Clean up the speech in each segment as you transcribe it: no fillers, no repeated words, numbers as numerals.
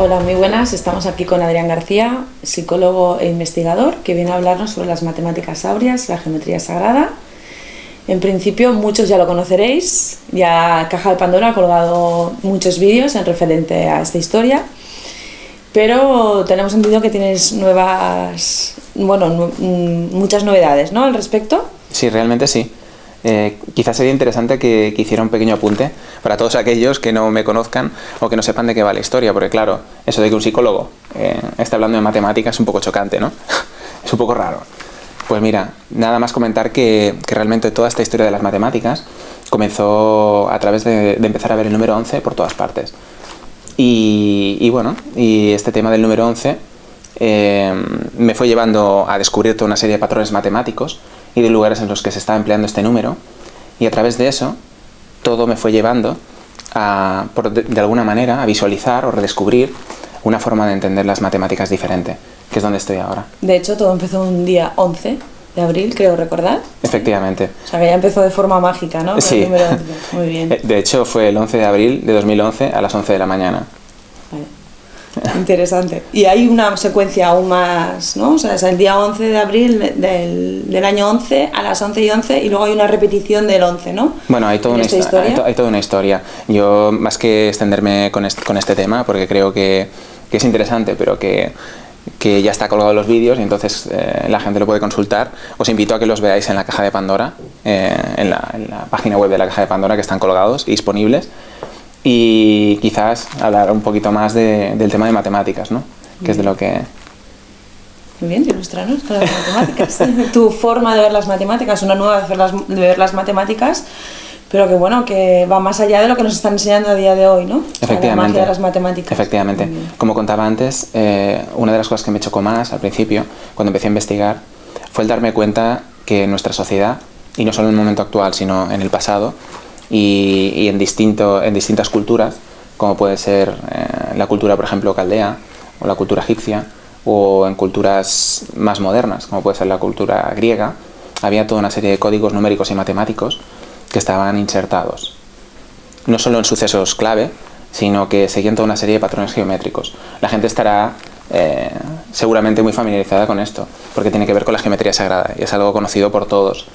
Hola, muy buenas. Estamos aquí con Adrián García, psicólogo e investigador, que viene a hablarnos sobre las matemáticas áureas, la geometría sagrada. En principio, muchos ya lo conoceréis. Ya Caja de Pandora ha colgado muchos vídeos en referente a esta historia. Pero tenemos entendido que tienes muchas novedades, ¿no?, al respecto. Sí, realmente sí. Quizás sería interesante que hiciera un pequeño apunte para todos aquellos que no me conozcan o que no sepan de qué va la historia, porque claro, eso de que un psicólogo esté hablando de matemáticas es un poco chocante, ¿no? Es un poco raro. Pues mira, nada más comentar que realmente toda esta historia de las matemáticas comenzó a través de empezar a ver el número 11 por todas partes. Y este tema del número 11 me fue llevando a descubrir toda una serie de patrones matemáticos y de lugares en los que se estaba empleando este número, y a través de eso todo me fue llevando de alguna manera a visualizar o redescubrir una forma de entender las matemáticas diferente, que es donde estoy ahora. De hecho, todo empezó un día 11 de abril, creo recordar. Efectivamente. O sea, que ya empezó de forma mágica, ¿no? Con sí. El número 11. Muy bien. De hecho, fue el 11 de abril de 2011 a las 11 de la mañana. Vale. Interesante. Y hay una secuencia aún más, ¿no? O sea, es el día 11 de abril del año 11 a las 11:11 y luego hay una repetición del 11, ¿no? Bueno, hay toda una historia. Yo, más que extenderme con este tema, porque creo que es interesante, pero que ya está colgado en los vídeos y entonces la gente lo puede consultar, os invito a que los veáis en la Caja de Pandora, en la página web de la Caja de Pandora, que están colgados y disponibles. Y quizás hablar un poquito más del tema de matemáticas, ¿no? Que es de lo que... Muy bien, ilústranos con las matemáticas. Tu forma de ver las matemáticas, una nueva de ver las matemáticas, pero que va más allá de lo que nos están enseñando a día de hoy, ¿no? Efectivamente. La magia de las matemáticas. Efectivamente. Como contaba antes, una de las cosas que me chocó más al principio, cuando empecé a investigar, fue el darme cuenta que en nuestra sociedad, y no solo en el momento actual, sino en el pasado, y en distintas culturas, como puede ser la cultura, por ejemplo, caldea, o la cultura egipcia, o en culturas más modernas, como puede ser la cultura griega, había toda una serie de códigos numéricos y matemáticos que estaban insertados, no solo en sucesos clave, sino que seguían toda una serie de patrones geométricos. La gente estará seguramente muy familiarizada con esto, porque tiene que ver con la geometría sagrada, y es algo conocido por todos.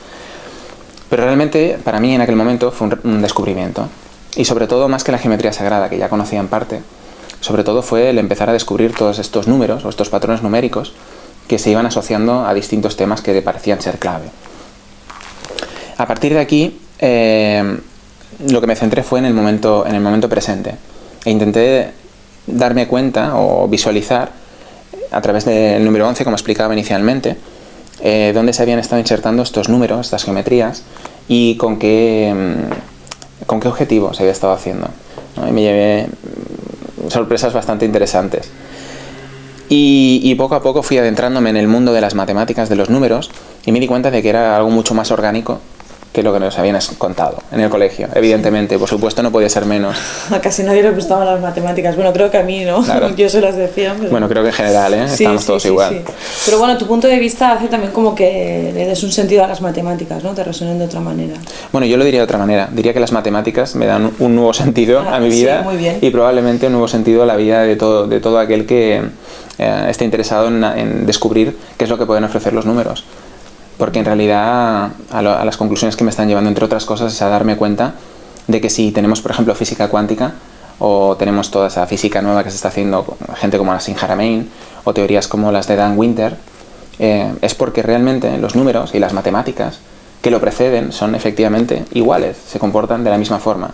Pero realmente, para mí en aquel momento fue un descubrimiento. Y sobre todo, más que la geometría sagrada, que ya conocía en parte, sobre todo fue el empezar a descubrir todos estos números, o estos patrones numéricos, que se iban asociando a distintos temas que parecían ser clave. A partir de aquí, lo que me centré fue en el momento presente. E intenté darme cuenta o visualizar, a través del número 11, como explicaba inicialmente, dónde se habían estado insertando estos números, estas geometrías, y con qué objetivo se había estado haciendo, ¿no? Y me llevé sorpresas bastante interesantes. Y poco a poco fui adentrándome en el mundo de las matemáticas, de los números, y me di cuenta de que era algo mucho más orgánico que lo que nos habían contado en el colegio. Evidentemente, por supuesto, no podía ser menos. A casi nadie le gustaban las matemáticas. Bueno, creo que a mí, ¿no? Claro. Yo se las decía. Pero... Bueno, creo que en general, estamos todos igual. Sí. Pero bueno, tu punto de vista hace también como que le des un sentido a las matemáticas, ¿no? Te resuenan de otra manera. Bueno, yo lo diría de otra manera. Diría que las matemáticas me dan un nuevo sentido a mi vida, muy bien. Y probablemente un nuevo sentido a la vida de todo aquel que esté interesado en descubrir qué es lo que pueden ofrecer los números. Porque en realidad a las conclusiones que me están llevando, entre otras cosas, es a darme cuenta de que si tenemos, por ejemplo, física cuántica, o tenemos toda esa física nueva que se está haciendo gente como Nassim Haramein, o teorías como las de Dan Winter, es porque realmente los números y las matemáticas que lo preceden son efectivamente iguales, se comportan de la misma forma.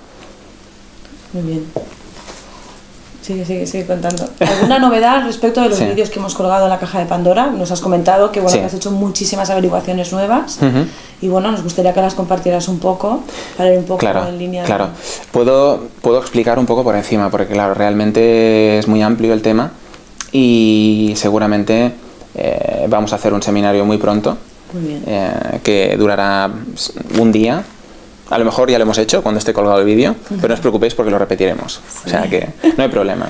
Muy bien. Sigue contando. ¿Alguna novedad respecto de los vídeos que hemos colgado en la Caja de Pandora? Nos has comentado que que has hecho muchísimas averiguaciones nuevas, y nos gustaría que las compartieras un poco, para ir un poco en línea. Claro, puedo explicar un poco por encima, porque claro, realmente es muy amplio el tema, y seguramente vamos a hacer un seminario muy pronto, que durará un día. A lo mejor ya lo hemos hecho cuando esté colgado el vídeo, pero no os preocupéis porque lo repetiremos. O sea que no hay problema.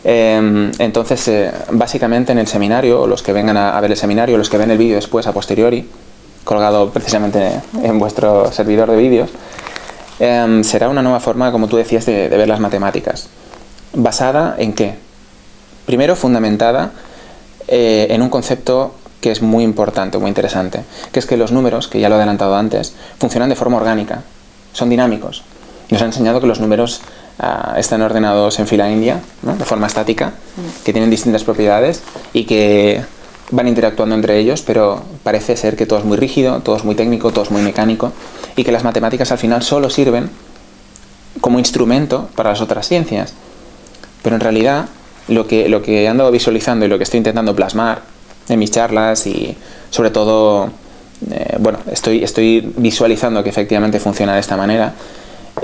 Entonces, básicamente en el seminario, o los que vengan a ver el seminario, los que ven el vídeo después a posteriori, colgado precisamente en vuestro servidor de vídeos, será una nueva forma, como tú decías, de ver las matemáticas. ¿Basada en qué? Primero, fundamentada en un concepto que es muy importante, muy interesante, que es que los números, que ya lo he adelantado antes, funcionan de forma orgánica, son dinámicos. Nos ha enseñado que los números están ordenados en fila india, ¿no? De forma estática, que tienen distintas propiedades y que van interactuando entre ellos, pero parece ser que todo es muy rígido, todo es muy técnico, todo es muy mecánico, y que las matemáticas al final solo sirven como instrumento para las otras ciencias. Pero en realidad lo que he andado visualizando y lo que estoy intentando plasmar en mis charlas y sobre todo estoy visualizando que efectivamente funciona de esta manera,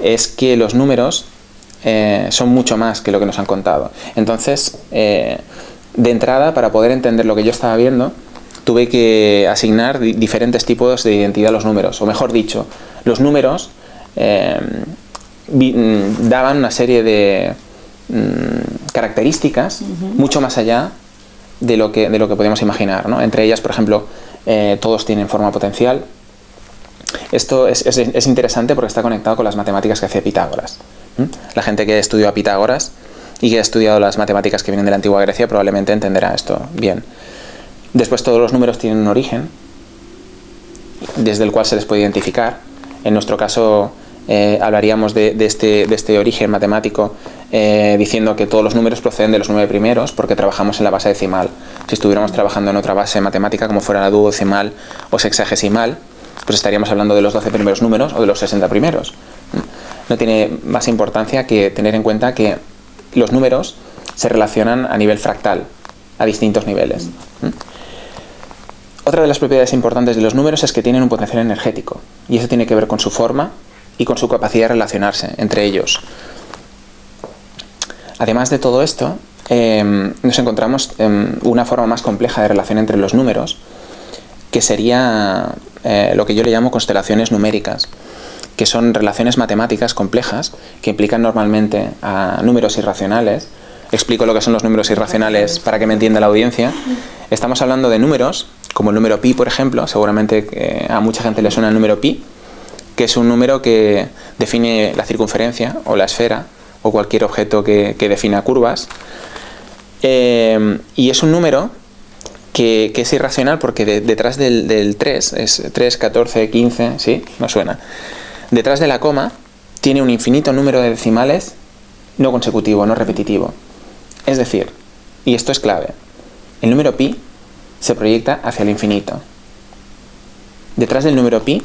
es que los números son mucho más que lo que nos han contado. Entonces, de entrada, para poder entender lo que yo estaba viendo, tuve que asignar diferentes tipos de identidad a los números, o mejor dicho, los números daban una serie de características mucho más allá de lo que podemos imaginar, ¿no? Entre ellas, por ejemplo, todos tienen forma potencial. Esto es interesante porque está conectado con las matemáticas que hacía Pitágoras. La gente que estudió a Pitágoras y que ha estudiado las matemáticas que vienen de la antigua Grecia probablemente entenderá esto bien. Después, todos los números tienen un origen desde el cual se les puede identificar. En nuestro caso, hablaríamos de este origen matemático diciendo que todos los números proceden de los 9 primeros porque trabajamos en la base decimal. Si estuviéramos trabajando en otra base matemática como fuera la duodecimal o sexagesimal, pues estaríamos hablando de los 12 primeros números o de los 60 primeros. No tiene más importancia que tener en cuenta que los números se relacionan a nivel fractal, a distintos niveles. Otra de las propiedades importantes de los números es que tienen un potencial energético, y eso tiene que ver con su forma y con su capacidad de relacionarse entre ellos. Además de todo esto, nos encontramos en una forma más compleja de relación entre los números, que sería lo que yo le llamo constelaciones numéricas, que son relaciones matemáticas complejas que implican normalmente a números irracionales. Explico lo que son los números irracionales para que me entienda la audiencia. Estamos hablando de números, como el número pi, por ejemplo. Seguramente a mucha gente le suena el número pi, que es un número que define la circunferencia o la esfera o cualquier objeto que defina curvas. Y es un número que es irracional porque detrás del 3, es 3, 14, 15, ¿sí? No suena. Detrás de la coma tiene un infinito número de decimales no consecutivo, no repetitivo. Es decir, y esto es clave, el número pi se proyecta hacia el infinito. Detrás del número pi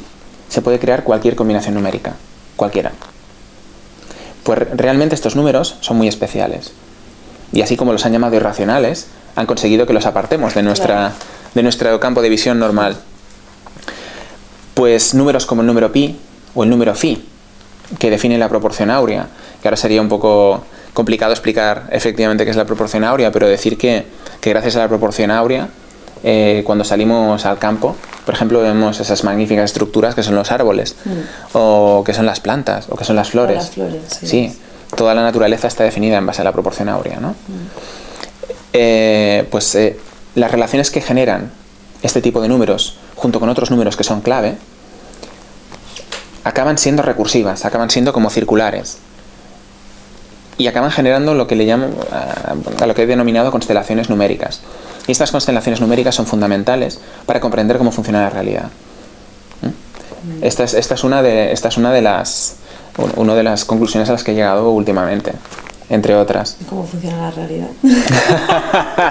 se puede crear cualquier combinación numérica, cualquiera. Pues realmente estos números son muy especiales. Y así como los han llamado irracionales, han conseguido que los apartemos de nuestro campo de visión normal. Pues números como el número pi o el número phi, que define la proporción áurea, que ahora sería un poco complicado explicar efectivamente qué es la proporción áurea, pero decir que gracias a la proporción áurea, cuando salimos al campo, por ejemplo, vemos esas magníficas estructuras que son los árboles, o que son las plantas, o que son las flores. Las flores, sí. Toda la naturaleza está definida en base a la proporción áurea, ¿no? Las relaciones que generan este tipo de números, junto con otros números que son clave, acaban siendo recursivas, acaban siendo como circulares. Y acaban generando lo que le llamo, a lo que he denominado constelaciones numéricas. Y estas constelaciones numéricas son fundamentales para comprender cómo funciona la realidad. Esta es una de las conclusiones a las que he llegado últimamente, entre otras. ¿Cómo funciona la realidad?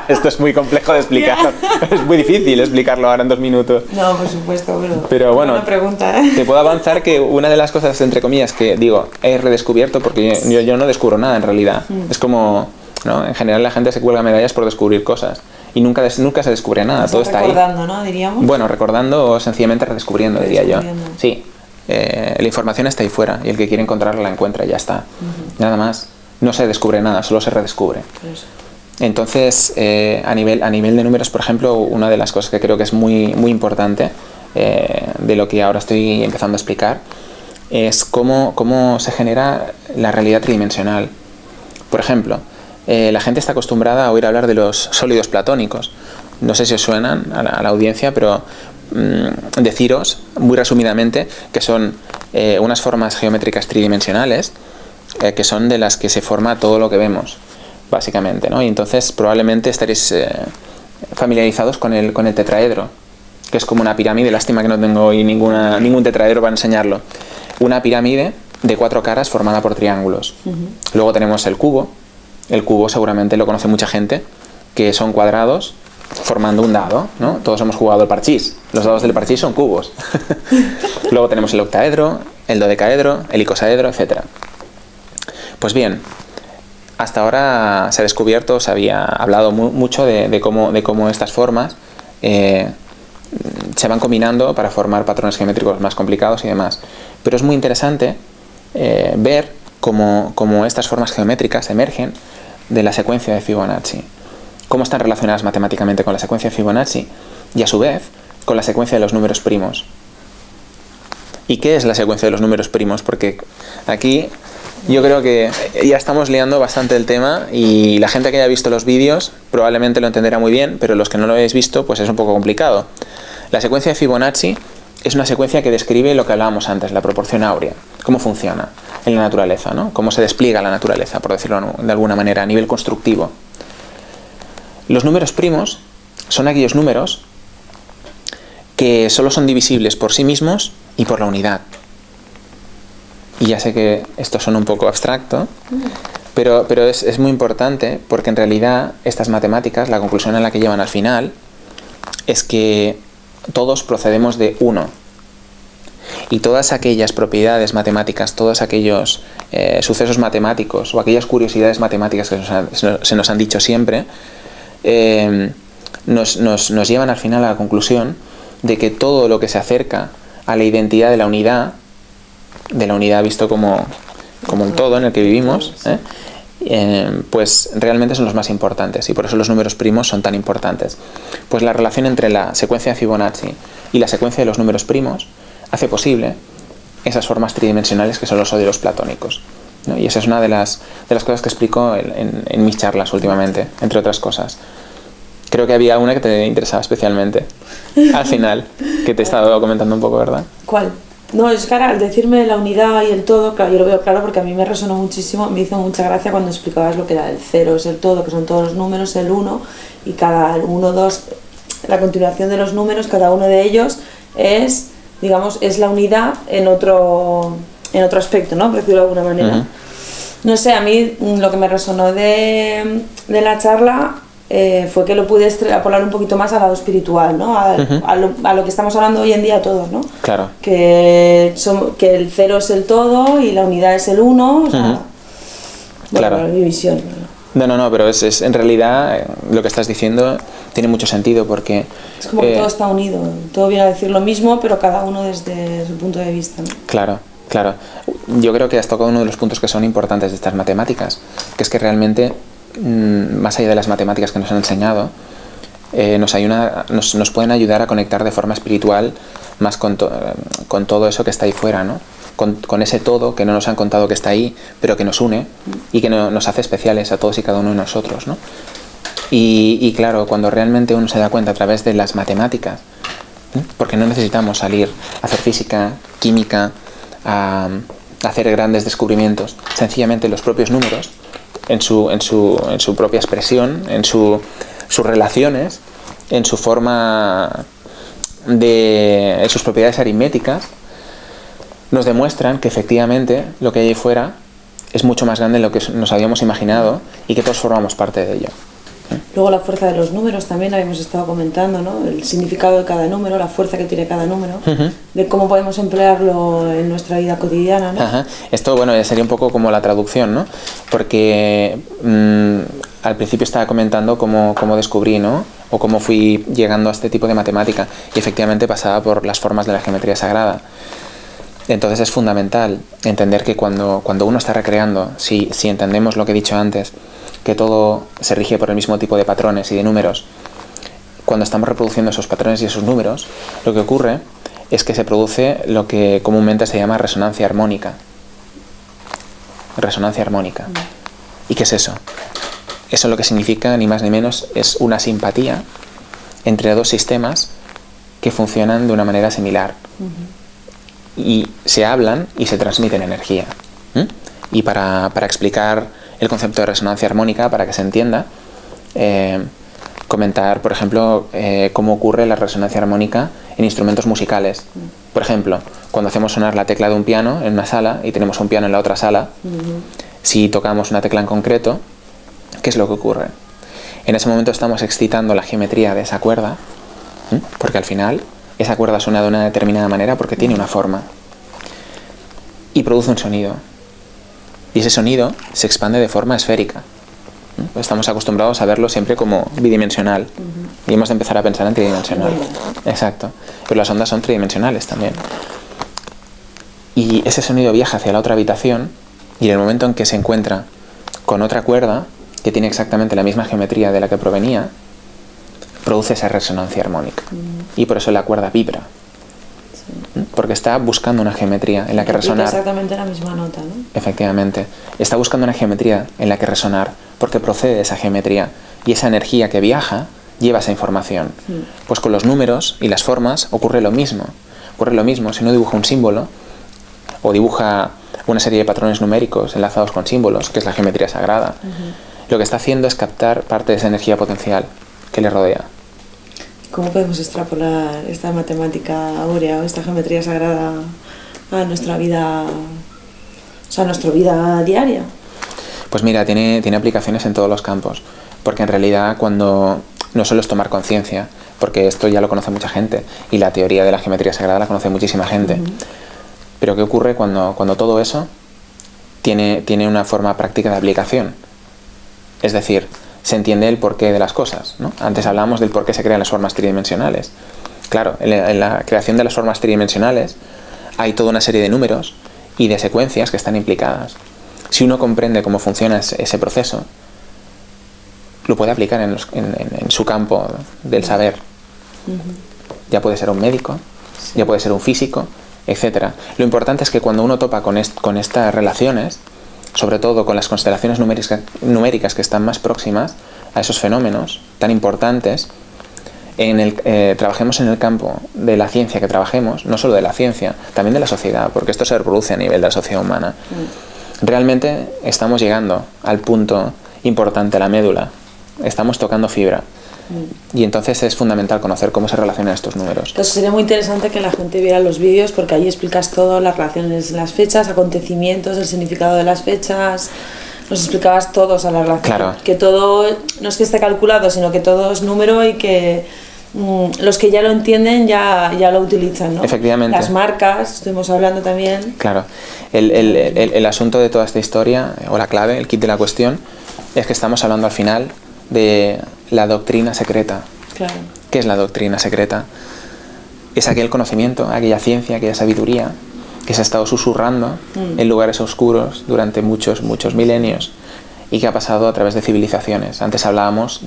Esto es muy complejo de explicar. Es muy difícil explicarlo ahora en 2 minutos. No, por supuesto, pero bueno, buena pregunta, ¿eh? Te puedo avanzar que una de las cosas, entre comillas, que digo, he redescubierto, porque yo no descubro nada en realidad. Es como, ¿no? En general la gente se cuelga medallas por descubrir cosas. Y nunca se descubre nada, todo está ahí. Recordando, ¿no? Diríamos. Bueno, recordando o sencillamente redescubriendo, diría yo. Sí, la información está ahí fuera y el que quiere encontrarla la encuentra y ya está. Nada más. No se descubre nada, solo se redescubre. Entonces, a nivel de números, por ejemplo, una de las cosas que creo que es muy, muy importante de lo que ahora estoy empezando a explicar es cómo se genera la realidad tridimensional. Por ejemplo, la gente está acostumbrada a oír hablar de los sólidos platónicos. No sé si os suenan a la audiencia, pero deciros muy resumidamente que son unas formas geométricas tridimensionales que son de las que se forma todo lo que vemos. básicamente, ¿no? Y entonces probablemente estaréis familiarizados con el tetraedro, que es como una pirámide. Lástima que no tengo hoy ningún tetraedro para enseñarlo. Una pirámide de 4 caras formada por triángulos. Luego tenemos el cubo. El cubo seguramente lo conoce mucha gente, que son cuadrados formando un dado, ¿no? Todos hemos jugado el parchís. Los dados del parchís son cubos. Luego tenemos el octaedro, el dodecaedro, el icosaedro, etc. Pues bien, hasta ahora se ha descubierto, se había hablado mucho de cómo estas formas se van combinando para formar patrones geométricos más complicados y demás. Pero es muy interesante ver cómo estas formas geométricas emergen de la secuencia de Fibonacci. Cómo están relacionadas matemáticamente con la secuencia de Fibonacci y a su vez con la secuencia de los números primos. ¿Y qué es la secuencia de los números primos? Porque aquí yo creo que ya estamos liando bastante el tema y la gente que haya visto los vídeos probablemente lo entenderá muy bien, pero los que no lo habéis visto pues es un poco complicado. La secuencia de Fibonacci es una secuencia que describe lo que hablábamos antes, la proporción áurea, cómo funciona en la naturaleza, ¿no? Cómo se despliega la naturaleza, por decirlo de alguna manera, a nivel constructivo. Los números primos son aquellos números que solo son divisibles por sí mismos y por la unidad. Y ya sé que esto suena un poco abstracto, pero es muy importante porque en realidad estas matemáticas, la conclusión a la que llevan al final es que todos procedemos de 1. Y todas aquellas propiedades matemáticas, todos aquellos sucesos matemáticos o aquellas curiosidades matemáticas que se nos han dicho siempre, nos llevan al final a la conclusión de que todo lo que se acerca a la identidad de la unidad visto como el todo en el que vivimos, pues realmente son los más importantes y por eso los números primos son tan importantes. Pues la relación entre la secuencia de Fibonacci y la secuencia de los números primos hace posible esas formas tridimensionales que son los ódilos platónicos, ¿no? Y esa es una de las cosas que explico en mis charlas últimamente, entre otras cosas. Creo que había una que te interesaba especialmente al final, que te he estado comentando un poco, ¿verdad? ¿Cuál? No, es que ahora al decirme la unidad y el todo, claro, yo lo veo claro porque a mí me resonó muchísimo, me hizo mucha gracia cuando explicabas lo que era el 0 es el todo, que son todos los números, el 1 y cada 1, 2, la continuación de los números, cada uno de ellos es, digamos, es la unidad en otro aspecto, ¿no? Por decirlo de alguna manera. No sé, a mí lo que me resonó de la charla fue que lo pude extrapolar un poquito más al lado espiritual, ¿no? A lo que estamos hablando hoy en día todos, ¿no? Claro. Que el 0 es el todo y la unidad es el 1, o sea, bueno, claro. Mi visión. No, pero es en realidad lo que estás diciendo tiene mucho sentido porque... Es como que todo está unido, todo viene a decir lo mismo, pero cada uno desde su punto de vista, ¿no? Claro. Yo creo que has tocado uno de los puntos que son importantes de estas matemáticas, que es que realmente, más allá de las matemáticas que nos han enseñado, nos pueden ayudar a conectar de forma espiritual más con todo eso que está ahí fuera, ¿no? Con ese todo que no nos han contado que está ahí, pero que nos une y que nos hace especiales a todos y cada uno de nosotros, ¿no? Y claro, cuando realmente uno se da cuenta a través de las matemáticas, porque no necesitamos salir a hacer física, química, a hacer grandes descubrimientos, sencillamente los propios números, en su propia expresión, en sus relaciones, en su forma en sus propiedades aritméticas, nos demuestran que efectivamente lo que hay ahí fuera es mucho más grande de lo que nos habíamos imaginado y que todos formamos parte de ello. Luego la fuerza de los números también habíamos estado comentando, ¿no? El significado de cada número, la fuerza que tiene cada número, de cómo podemos emplearlo en nuestra vida cotidiana, ¿no? Ajá. Esto, bueno, sería un poco como la traducción, ¿no? Porque al principio estaba comentando cómo descubrí, ¿no? O cómo fui llegando a este tipo de matemática y efectivamente pasaba por las formas de la geometría sagrada. Entonces es fundamental entender que cuando uno está recreando, si entendemos lo que he dicho antes, que todo se rige por el mismo tipo de patrones y de números, cuando estamos reproduciendo esos patrones y esos números, lo que ocurre es que se produce lo que comúnmente se llama resonancia armónica. Resonancia armónica. ¿Y qué es eso? Eso lo que significa, ni más ni menos, es una simpatía entre dos sistemas que funcionan de una manera similar. Y se hablan y se transmiten energía. Y para explicar el concepto de resonancia armónica para que se entienda. Comentar, por ejemplo, cómo ocurre la resonancia armónica en instrumentos musicales. Por ejemplo, cuando hacemos sonar la tecla de un piano en una sala y tenemos un piano en la otra sala, si tocamos una tecla en concreto, ¿qué es lo que ocurre? En ese momento estamos excitando la geometría de esa cuerda, porque al final esa cuerda suena de una determinada manera porque tiene una forma y produce un sonido. Y ese sonido se expande de forma esférica. Estamos acostumbrados a verlo siempre como bidimensional y hemos de empezar a pensar en tridimensional. Exacto. Pero las ondas son tridimensionales también. Y ese sonido viaja hacia la otra habitación y en el momento en que se encuentra con otra cuerda que tiene exactamente la misma geometría de la que provenía, produce esa resonancia armónica. Y por eso la cuerda vibra. Porque está buscando una geometría en la que resonar. Exactamente la misma nota, ¿no? Efectivamente. Está buscando una geometría en la que resonar, porque procede de esa geometría. Y esa energía que viaja lleva esa información. Pues con los números y las formas ocurre lo mismo. Ocurre lo mismo. Si uno dibuja un símbolo, o dibuja una serie de patrones numéricos enlazados con símbolos, que es la geometría sagrada, lo que está haciendo es captar parte de esa energía potencial que le rodea. ¿Cómo podemos extrapolar esta matemática áurea o esta geometría sagrada a nuestra vida, o sea, a nuestra vida diaria? Pues mira, tiene aplicaciones en todos los campos, porque en realidad cuando no solo es tomar conciencia, porque esto ya lo conoce mucha gente y la teoría de la geometría sagrada la conoce muchísima gente, pero ¿qué ocurre cuando todo eso tiene una forma práctica de aplicación? Es decir, se entiende el porqué de las cosas, ¿no? Antes hablábamos del por qué se crean las formas tridimensionales. Claro, en la creación de las formas tridimensionales hay toda una serie de números y de secuencias que están implicadas. Si uno comprende cómo funciona ese proceso, lo puede aplicar en su campo del saber. Ya puede ser un médico, ya puede ser un físico, etc. Lo importante es que cuando uno topa con estas relaciones, sobre todo con las constelaciones numéricas que están más próximas a esos fenómenos tan importantes, trabajemos en el campo de la ciencia que trabajemos, no solo de la ciencia, también de la sociedad, porque esto se reproduce a nivel de la sociedad humana. Realmente estamos llegando al punto importante, la médula, estamos tocando fibra. Y entonces es fundamental conocer cómo se relacionan estos números. Entonces sería muy interesante que la gente viera los vídeos porque ahí explicas todo, las relaciones, las fechas, acontecimientos, el significado de las fechas. Nos explicabas todo, o sea, la relación. Claro. Que todo no es que esté calculado, sino que todo es número y que los que ya lo entienden ya lo utilizan, ¿no? Efectivamente. Las marcas, estuvimos hablando también. Claro. El asunto de toda esta historia, o la clave, el kit de la cuestión, es que estamos hablando al final de la doctrina secreta. Claro. ¿Qué es la doctrina secreta? Es aquel conocimiento, aquella ciencia, aquella sabiduría que se ha estado susurrando en lugares oscuros durante muchos milenios y que ha pasado a través de civilizaciones. Antes estábamos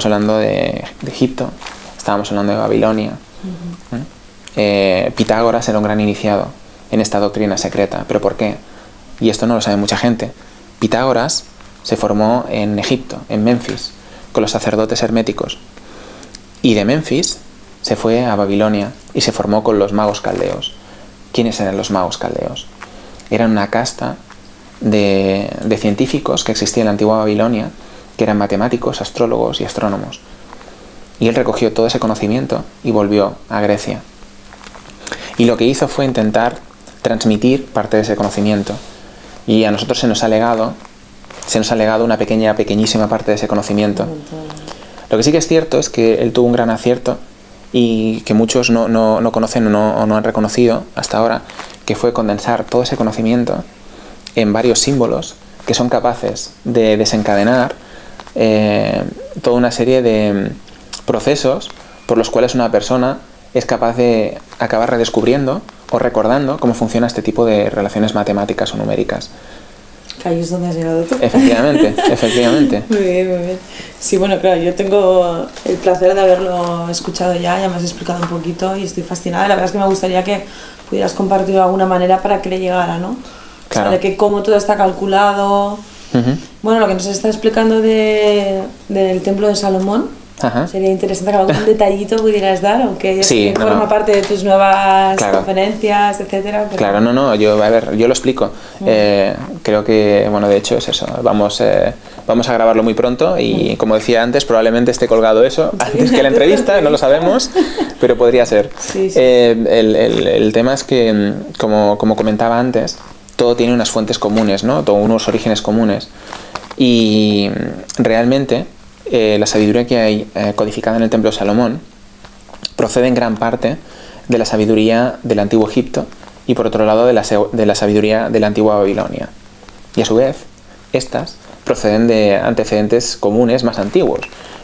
hablando de Egipto, estábamos hablando de Babilonia. Pitágoras era un gran iniciado en esta doctrina secreta. ¿Pero por qué? Y esto no lo sabe mucha gente. Pitágoras se formó en Egipto, en Memphis, con los sacerdotes herméticos. Y de Memphis se fue a Babilonia y se formó con los magos caldeos. ¿Quiénes eran los magos caldeos? Eran una casta de científicos que existía en la antigua Babilonia, que eran matemáticos, astrólogos y astrónomos. Y él recogió todo ese conocimiento y volvió a Grecia. Y lo que hizo fue intentar transmitir parte de ese conocimiento. Y a nosotros se nos ha legado una pequeñísima parte de ese conocimiento. Lo que sí que es cierto es que él tuvo un gran acierto y que muchos no conocen o no han reconocido hasta ahora, que fue condensar todo ese conocimiento en varios símbolos que son capaces de desencadenar toda una serie de procesos por los cuales una persona es capaz de acabar redescubriendo o recordando cómo funciona este tipo de relaciones matemáticas o numéricas. Ahí es donde has llegado tú. Efectivamente. Muy bien. Sí, bueno, claro, yo tengo el placer de haberlo escuchado ya me has explicado un poquito y estoy fascinada. La verdad es que me gustaría que pudieras compartir de alguna manera para que le llegara, ¿no? Claro. O sea, de que cómo todo está calculado. Bueno, lo que nos está explicando del templo de Salomón, Ajá. Sería interesante que algún detallito pudieras dar, aunque Sí, que forma parte de tus nuevas conferencias, etcétera. Pero... Claro, yo lo explico. Creo que, bueno, de hecho es eso. Vamos a grabarlo muy pronto y, como decía antes, probablemente esté colgado eso antes que la entrevista, no lo sabemos, pero podría ser. Sí, sí. El tema es que, como comentaba antes, todo tiene unas fuentes comunes, ¿no? Todo unos orígenes comunes. Y realmente la sabiduría que hay codificada en el Templo de Salomón procede en gran parte de la sabiduría del Antiguo Egipto y, por otro lado, de la sabiduría de la Antigua Babilonia. Y a su vez, estas proceden de antecedentes comunes más antiguos,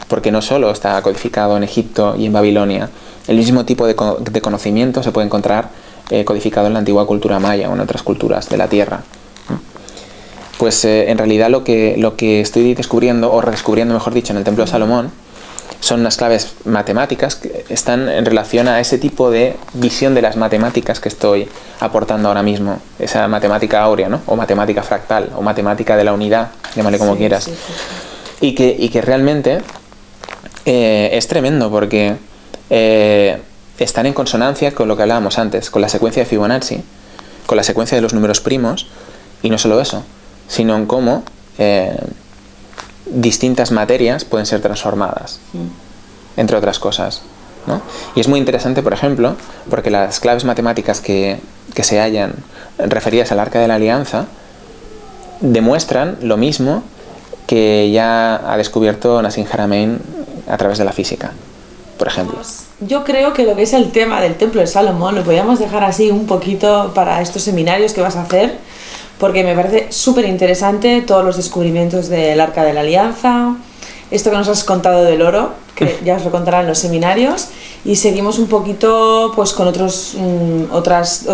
porque no solo está codificado en Egipto y en Babilonia, el mismo tipo de conocimiento se puede encontrar codificado en la antigua cultura maya o en otras culturas de la Tierra. Pues en realidad lo que estoy descubriendo, o redescubriendo mejor dicho, en el Templo de Salomón, son unas claves matemáticas que están en relación a ese tipo de visión de las matemáticas que estoy aportando ahora mismo, esa matemática áurea, ¿no? O matemática fractal, o matemática de la unidad, llámale como quieras. Sí. Y que realmente es tremendo, porque están en consonancia con lo que hablábamos antes, con la secuencia de Fibonacci, con la secuencia de los números primos, y no solo eso, sino en cómo distintas materias pueden ser transformadas, entre otras cosas, ¿no? Y es muy interesante, por ejemplo, porque las claves matemáticas que se hallan referidas al Arca de la Alianza demuestran lo mismo que ya ha descubierto Nassim Haramein a través de la física, por ejemplo. Yo creo que lo que es el tema del Templo de Salomón lo podríamos dejar así un poquito para estos seminarios que vas a hacer, porque me parece súper interesante todos los descubrimientos del Arca de la Alianza, esto que nos has contado del oro, que ya os lo contarán en los seminarios, y seguimos un poquito pues con otros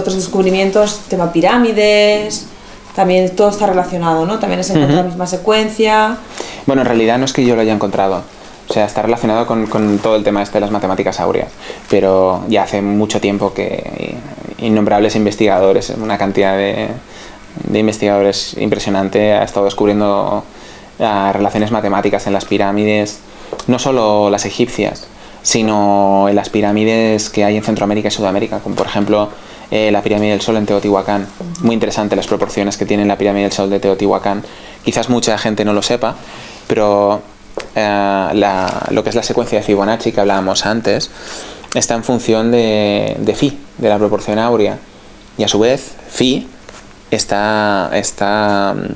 descubrimientos, tema pirámides, también todo está relacionado, ¿no? También es encontrar la misma secuencia. Bueno, en realidad no es que yo lo haya encontrado, o sea, está relacionado con todo el tema de las matemáticas áureas, pero ya hace mucho tiempo que innumerables investigadores, una cantidad de investigadores impresionante, ha estado descubriendo relaciones matemáticas en las pirámides, no solo las egipcias, sino en las pirámides que hay en Centroamérica y Sudamérica, como por ejemplo la pirámide del Sol en Teotihuacán. Muy interesante las proporciones que tiene la pirámide del Sol de Teotihuacán. Quizás mucha gente no lo sepa, pero lo que es la secuencia de Fibonacci que hablábamos antes está en función de phi, de la proporción áurea, y a su vez phi está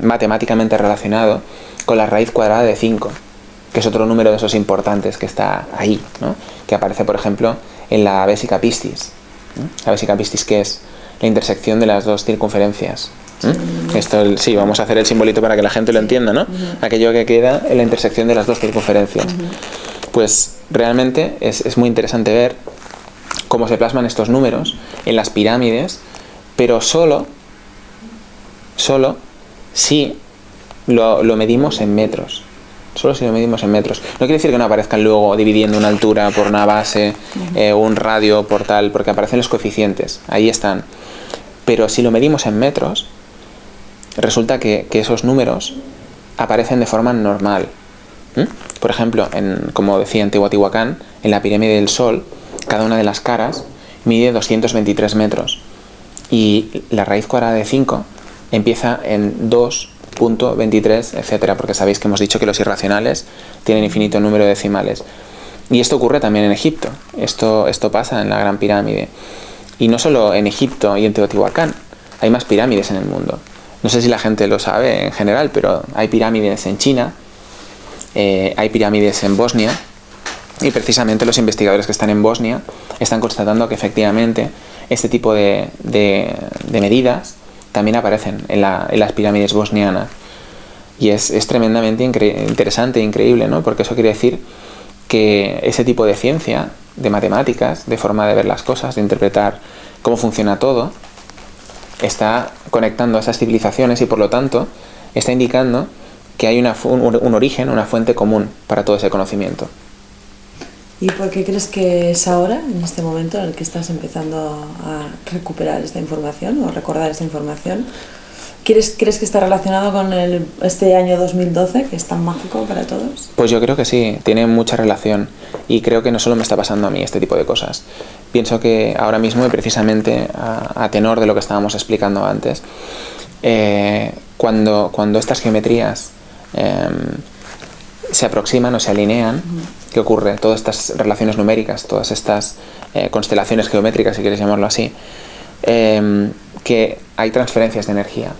matemáticamente relacionado con la raíz cuadrada de 5, que es otro número de esos importantes que está ahí, ¿no? Que aparece, por ejemplo, en la Vesica Piscis. La Vesica Piscis, que es la intersección de las dos circunferencias. Esto, sí, vamos a hacer el simbolito para que la gente lo entienda, ¿no? Aquello que queda en la intersección de las dos circunferencias. Pues realmente es muy interesante ver cómo se plasman estos números en las pirámides, pero solo si lo medimos en metros. Solo si lo medimos en metros. No quiere decir que no aparezcan luego dividiendo una altura por una base, un radio por tal, porque aparecen los coeficientes, ahí están. Pero si lo medimos en metros, resulta que esos números aparecen de forma normal. Por ejemplo, como decía en Teotihuacán, en la pirámide del Sol, cada una de las caras mide 223 metros. Y la raíz cuadrada de 5 empieza en 2.23, etcétera, porque sabéis que hemos dicho que los irracionales tienen infinito número de decimales. Y esto ocurre también en Egipto. Esto pasa en la Gran Pirámide. Y no solo en Egipto y en Teotihuacán, hay más pirámides en el mundo. No sé si la gente lo sabe en general, pero hay pirámides en China, hay pirámides en Bosnia, y precisamente los investigadores que están en Bosnia están constatando que efectivamente este tipo de medidas también aparecen en las pirámides bosnianas. Y es tremendamente interesante e increíble, ¿no? Porque eso quiere decir que ese tipo de ciencia, de matemáticas, de forma de ver las cosas, de interpretar cómo funciona todo, está conectando a esas civilizaciones y por lo tanto está indicando que hay un origen, una fuente común para todo ese conocimiento. ¿Y por qué crees que es ahora, en este momento, en el que estás empezando a recuperar esta información o recordar esta información? ¿Crees que está relacionado con este año 2012, que es tan mágico para todos? Pues yo creo que sí, tiene mucha relación y creo que no solo me está pasando a mí este tipo de cosas. Pienso que ahora mismo, y precisamente a tenor de lo que estábamos explicando antes, cuando estas geometrías se aproximan o se alinean, ¿qué ocurre? Todas estas relaciones numéricas, todas estas constelaciones geométricas, si quieres llamarlo así, que hay transferencias de energía.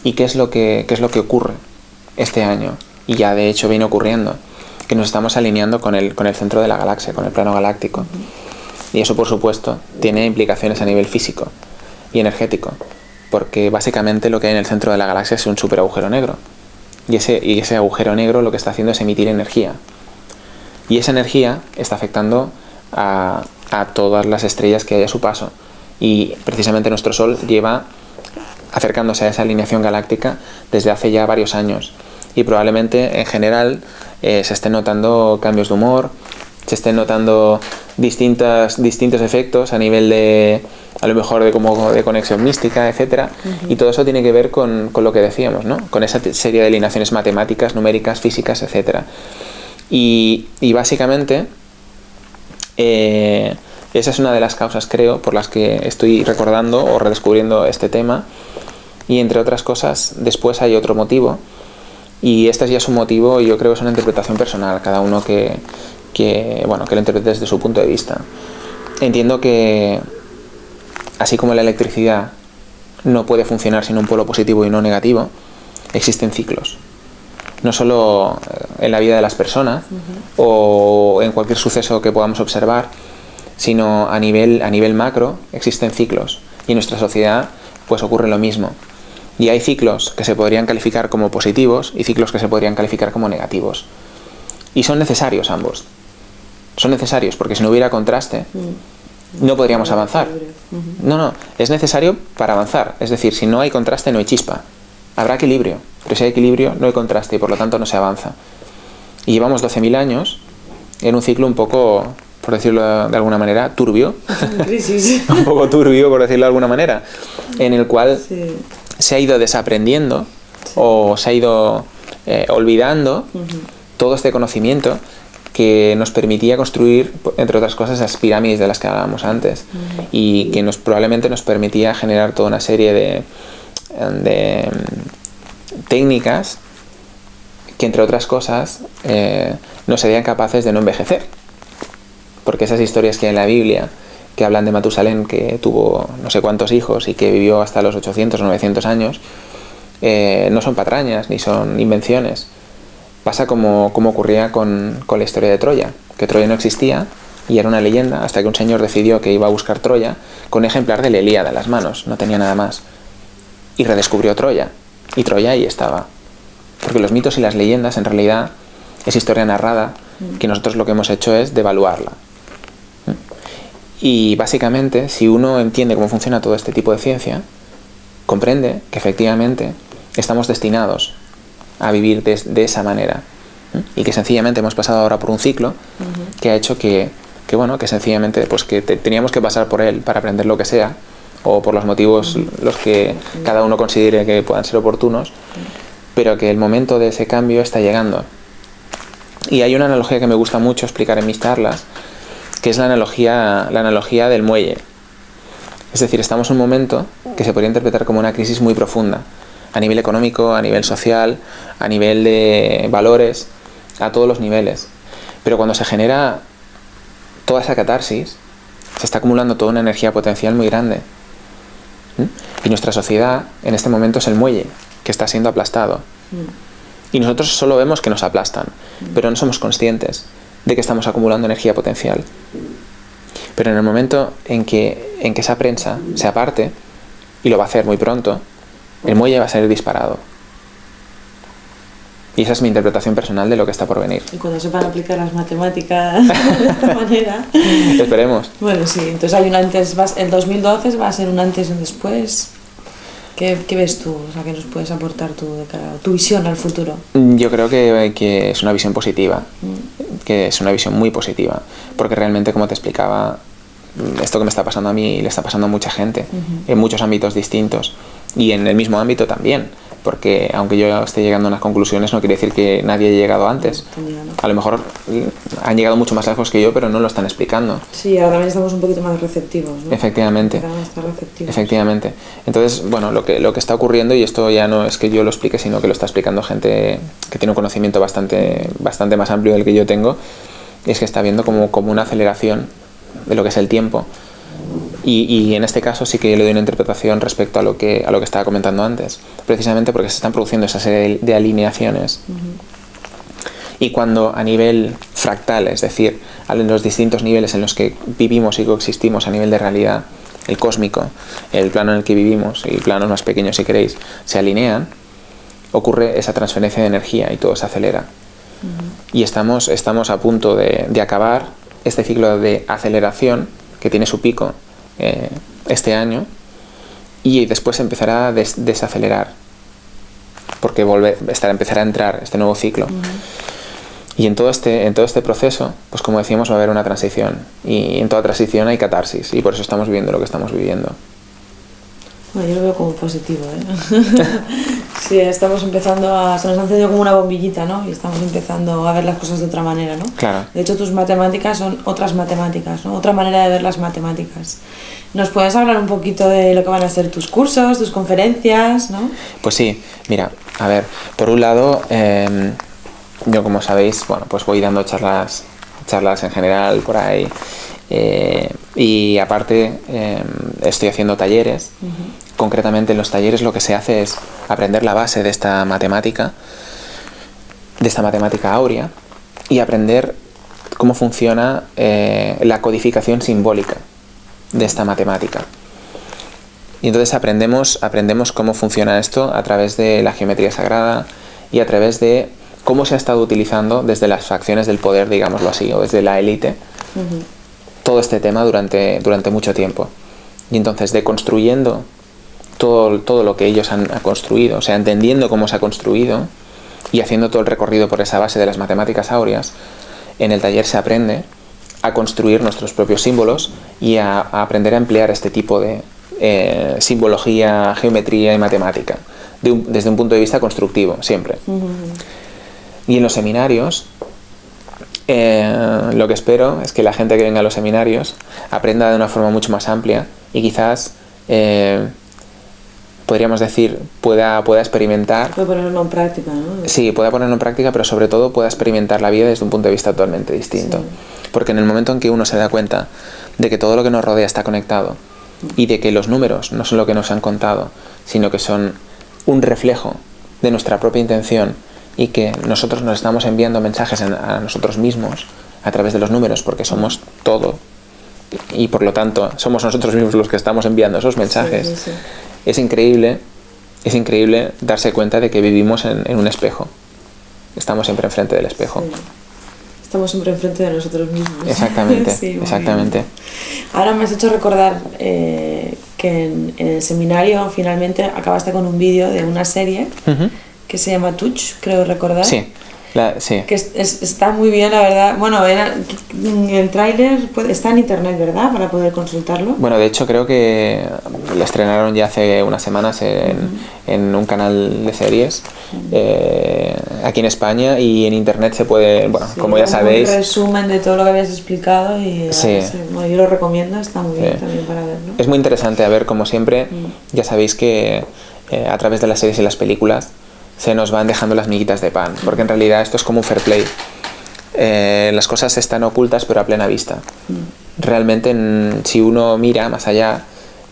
¿Y qué es lo que ocurre este año? Y ya de hecho viene ocurriendo, que nos estamos alineando con el centro de la galaxia, con el plano galáctico. Y eso, por supuesto, tiene implicaciones a nivel físico y energético, porque básicamente lo que hay en el centro de la galaxia es un super agujero negro. Y ese agujero negro lo que está haciendo es emitir energía. Y esa energía está afectando a todas las estrellas que hay a su paso. Y precisamente nuestro Sol lleva acercándose a esa alineación galáctica desde hace ya varios años. Y probablemente en general se estén notando cambios de humor, se estén notando distintos efectos a nivel de, a lo mejor de conexión mística, etcétera. Y todo eso tiene que ver con lo que decíamos, ¿no? Con esa serie de alineaciones matemáticas, numéricas, físicas, etcétera. Y básicamente esa es una de las causas, creo, por las que estoy recordando o redescubriendo este tema. Y entre otras cosas, después hay otro motivo, y este ya es un motivo, y yo creo que es una interpretación personal, cada uno que lo interprete desde su punto de vista. Entiendo que, así como la electricidad no puede funcionar sin un polo positivo y uno negativo, existen ciclos. No solo en la vida de las personas o en cualquier suceso que podamos observar, sino a nivel macro existen ciclos. Y en nuestra sociedad pues ocurre lo mismo. Y hay ciclos que se podrían calificar como positivos y ciclos que se podrían calificar como negativos. Y son necesarios ambos. Son necesarios porque si no hubiera contraste, no podríamos avanzar. No, es necesario para avanzar. Es decir, si no hay contraste, no hay chispa. Habrá equilibrio, pero si hay equilibrio, no hay contraste y por lo tanto no se avanza. Y llevamos 12.000 años en un ciclo un poco, por decirlo de alguna manera, turbio. Crisis. Un poco turbio, por decirlo de alguna manera, en el cual se ha ido desaprendiendo o se ha ido olvidando todo este conocimiento que nos permitía construir, entre otras cosas, esas pirámides de las que hablábamos antes, y que probablemente nos permitía generar toda una serie de técnicas que, entre otras cosas, nos serían capaces de no envejecer. Porque esas historias que hay en la Biblia, que hablan de Matusalén, que tuvo no sé cuántos hijos y que vivió hasta los 800 o 900 años, no son patrañas ni son invenciones. Pasa como ocurría con la historia de Troya, que Troya no existía y era una leyenda hasta que un señor decidió que iba a buscar Troya con un ejemplar de la Ilíada en las manos, no tenía nada más. Y redescubrió Troya, y Troya ahí estaba. Porque los mitos y las leyendas en realidad es historia narrada, que nosotros lo que hemos hecho es devaluarla. Y básicamente, si uno entiende cómo funciona todo este tipo de ciencia, comprende que efectivamente estamos destinados a vivir de esa manera. Y que sencillamente hemos pasado ahora por un ciclo que ha hecho que sencillamente pues que teníamos que pasar por él para aprender lo que sea, o por los motivos los que cada uno considere que puedan ser oportunos, pero que el momento de ese cambio está llegando. Y hay una analogía que me gusta mucho explicar en mis charlas, que es la analogía del muelle. Es decir, estamos en un momento que se podría interpretar como una crisis muy profunda, a nivel económico, a nivel social, a nivel de valores, a todos los niveles. Pero cuando se genera toda esa catarsis, se está acumulando toda una energía potencial muy grande. Y nuestra sociedad en este momento es el muelle que está siendo aplastado. Y nosotros solo vemos que nos aplastan, pero no somos conscientes de que estamos acumulando energía potencial. Pero en el momento en que esa prensa se aparte, y lo va a hacer muy pronto, el muelle va a ser disparado. Y esa es mi interpretación personal de lo que está por venir. Y cuando sepan aplicar las matemáticas de esta manera... Esperemos. Bueno, sí, entonces hay un antes, el 2012 va a ser un antes y un después. ¿Qué ves tú? O sea, ¿qué nos puedes aportar tú de cara a tu visión al futuro? Yo creo que es una visión positiva, que es una visión muy positiva, porque realmente, como te explicaba, esto que me está pasando a mí le está pasando a mucha gente, en muchos ámbitos distintos, Y en el mismo ámbito también, porque aunque yo esté llegando a unas conclusiones no quiere decir que nadie haya llegado antes. A lo mejor han llegado mucho más lejos que yo, pero no lo están explicando. Sí, ahora también estamos un poquito más receptivos, ¿no? Efectivamente. Efectivamente. Entonces, bueno, lo que está ocurriendo, y esto ya no es que yo lo explique, sino que lo está explicando gente que tiene un conocimiento bastante más amplio del que yo tengo, es que está viendo como una aceleración de lo que es el tiempo. Y en este caso sí que le doy una interpretación respecto a lo que estaba comentando antes, precisamente porque se están produciendo esa serie de alineaciones. Y cuando a nivel fractal, es decir, en los distintos niveles en los que vivimos y coexistimos a nivel de realidad, el cósmico, el plano en el que vivimos y planos más pequeños si queréis, se alinean, ocurre esa transferencia de energía y todo se acelera. Y estamos a punto de acabar este ciclo de aceleración que tiene su pico este año, y después empezará a desacelerar, porque empezará a entrar este nuevo ciclo. Y en todo este proceso, pues como decíamos, va a haber una transición, y en toda transición hay catarsis, y por eso estamos viviendo lo que estamos viviendo. Bueno, yo lo veo como positivo, ¿eh? Sí, estamos empezando se nos ha encendido como una bombillita, ¿no? Y estamos empezando a ver las cosas de otra manera, ¿no? Claro. De hecho, tus matemáticas son otras matemáticas, ¿no? Otra manera de ver las matemáticas. ¿Nos puedes hablar un poquito de lo que van a ser tus cursos, tus conferencias, ¿no? Pues sí, mira, a ver, por un lado, yo como sabéis, bueno, pues voy dando charlas en general por ahí, y aparte estoy haciendo talleres. Concretamente en los talleres lo que se hace es aprender la base de esta matemática áurea, y aprender cómo funciona la codificación simbólica de esta matemática. Y entonces aprendemos cómo funciona esto a través de la geometría sagrada y a través de cómo se ha estado utilizando desde las facciones del poder, digámoslo así, o desde la élite, todo este tema durante mucho tiempo. Y entonces deconstruyendo todo lo que ellos han construido, o sea, entendiendo cómo se ha construido y haciendo todo el recorrido por esa base de las matemáticas áureas, en el taller se aprende a construir nuestros propios símbolos y a aprender a emplear este tipo de simbología, geometría y matemática desde un punto de vista constructivo, siempre. Y en los seminarios, lo que espero es que la gente que venga a los seminarios aprenda de una forma mucho más amplia y quizás podríamos decir, pueda experimentar. Puede ponerlo en práctica, ¿no? Sí, pueda ponerlo en práctica, pero sobre todo pueda experimentar la vida desde un punto de vista totalmente distinto. Sí. Porque en el momento en que uno se da cuenta de que todo lo que nos rodea está conectado y de que los números no son lo que nos han contado, sino que son un reflejo de nuestra propia intención, y que nosotros nos estamos enviando mensajes a nosotros mismos a través de los números, porque somos todo, y por lo tanto somos nosotros mismos los que estamos enviando esos mensajes. Sí, sí, sí. Es increíble darse cuenta de que vivimos en un espejo. Estamos siempre enfrente del espejo. Sí. Estamos siempre enfrente de nosotros mismos. Exactamente, sí, exactamente. Ahora me has hecho recordar que en el seminario finalmente acabaste con un vídeo de una serie que se llama Touch, creo recordar. Sí. Sí. Que está muy bien, la verdad. Bueno, el tráiler está en internet, ¿verdad? Para poder consultarlo. Bueno, de hecho creo que lo estrenaron ya hace unas semanas en un canal de series aquí en España, y en internet se puede, bueno, sí, como ya sabéis. Un resumen de todo lo que habías explicado, y sí. Bueno, yo lo recomiendo, está muy bien también para ver, ¿no? Es muy interesante, a ver, como siempre, ya sabéis que a través de las series y las películas se nos van dejando las miguitas de pan, porque en realidad esto es como un fair play. Las cosas están ocultas pero a plena vista. Realmente, si uno mira más allá,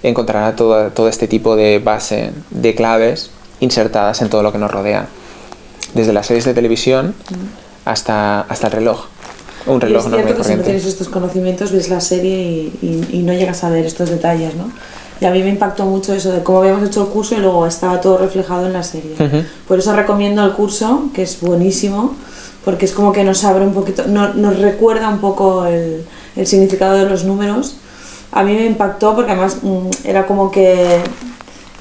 encontrará todo este tipo de base de claves insertadas en todo lo que nos rodea, desde las series de televisión hasta el reloj. Un reloj normal y corriente. Es cierto que si no tienes estos conocimientos, ves la serie y no llegas a ver estos detalles, ¿no? Y a mí me impactó mucho eso de cómo habíamos hecho el curso y luego estaba todo reflejado en la serie. Por eso recomiendo el curso, que es buenísimo, porque es como que nos abre un poquito, nos recuerda un poco el significado de los números. A mí me impactó porque además era como que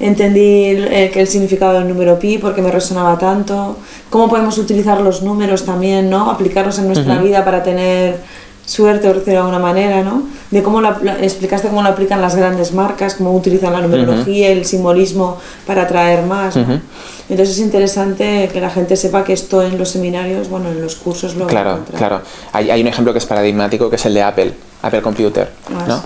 entendí que el significado del número pi, porque me resonaba tanto, cómo podemos utilizar los números también, ¿no? Aplicarlos en nuestra vida para tener suerte, por decirlo de alguna manera, ¿no? De cómo explicaste cómo lo aplican las grandes marcas, cómo utilizan la numerología, el simbolismo para atraer más, ¿no? Entonces es interesante que la gente sepa que esto en los seminarios, bueno, en los cursos lo va a encontrar. Claro. Hay un ejemplo que es paradigmático, que es el de Apple Computer, ¿no? Sí.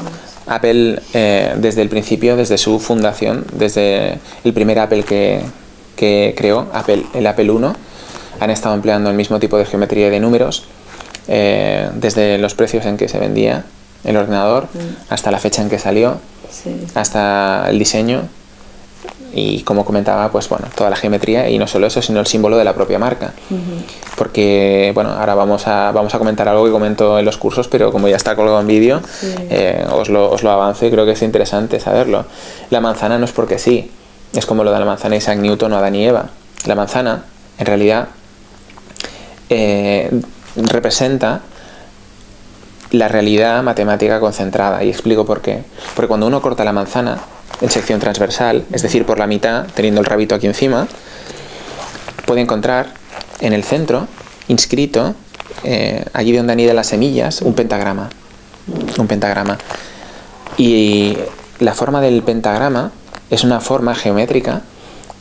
Apple, desde el principio, desde su fundación, desde el primer Apple que creó, el Apple I, han estado empleando el mismo tipo de geometría y de números, desde los precios en que se vendía el ordenador hasta la fecha en que salió, hasta el diseño y, como comentaba, pues bueno, toda la geometría, y no solo eso, sino el símbolo de la propia marca. Porque, bueno, ahora vamos a comentar algo que comento en los cursos, pero como ya está colgado en vídeo, os lo avanzo y creo que es interesante saberlo. La manzana no es porque sí, es como lo de la manzana Isaac Newton o Adán y Eva. La manzana, en realidad, representa la realidad matemática concentrada, y explico por qué. Porque cuando uno corta la manzana en sección transversal, es decir, por la mitad, teniendo el rabito aquí encima, puede encontrar en el centro, inscrito, allí donde anidan las semillas, un pentagrama. Y la forma del pentagrama es una forma geométrica